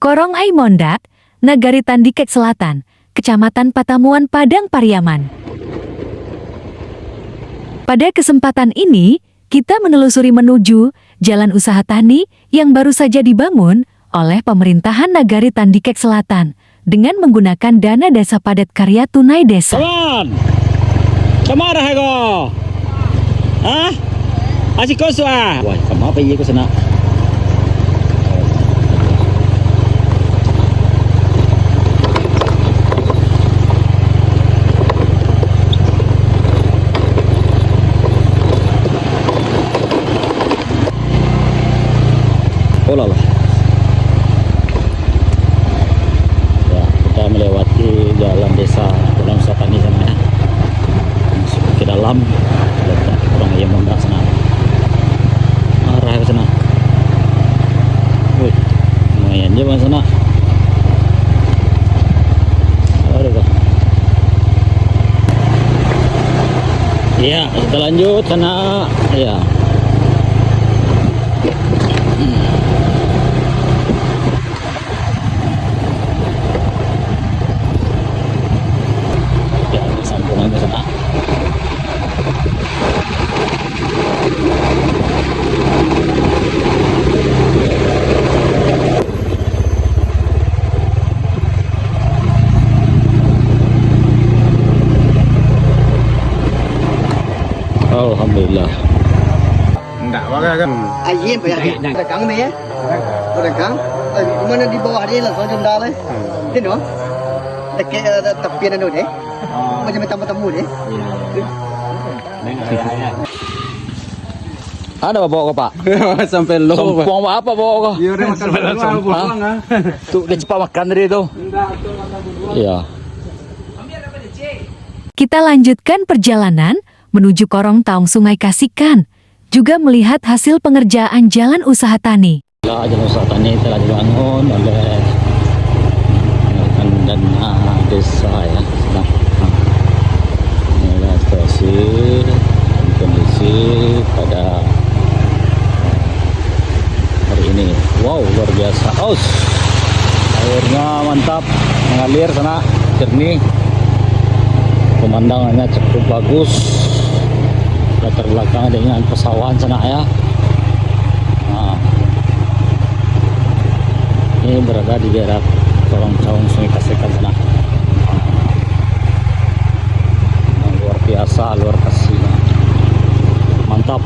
Korong Aimondak, Nagari Tandikek Selatan, Kecamatan Patamuan, Padang Pariaman. Pada kesempatan ini, kita menelusuri menuju jalan usaha tani yang baru saja dibangun oleh pemerintahan Nagari Tandikek Selatan dengan menggunakan dana desa padat karya tunai desa. Kawan, kamarah ko. Hah? Asik kau suah. Wah, kamu apa iya ko sana? Oh lah. Ya, kita melewati jalan desa Pulau Satani sana ya. Masuk ke dalam, ada orang yang mau sana. Arah ke sana. Wih, lumayan juga sana. Ada kah? Iya, kita lanjut sana. Ya. Sambungan ke sana. Alhamdulillah. Enggak pakai kan? Ayam ya, dagang nih ya, dagang. Mana di bawah dia langsung jendal deh, ini no, dekat tepian itu deh, macam tamu-tamu deh. Ada apa bawa kau pak? Sampai lo. Sompong apa bawa kau? Iya, udah makan sompong. Tuh dia cepat makan dari itu. Iya. Kita lanjutkan perjalanan menuju Korong Taung Sungai Kasikan, juga melihat hasil pengerjaan jalan usaha tani. Ya, jalan usaha tani telah dibangun oleh dana desa ya. Nah, inilah situasi dan kondisi pada hari ini. Wow, luar biasa. Airnya mantap, mengalir sana, jernih. Pemandangannya cukup bagus. Latar belakang dengan pesawahan sana ya. Nah, ini berada di daerah Korong Taung Sungai Kasikan sana. Nah, luar biasa, luar kasih. Mantap.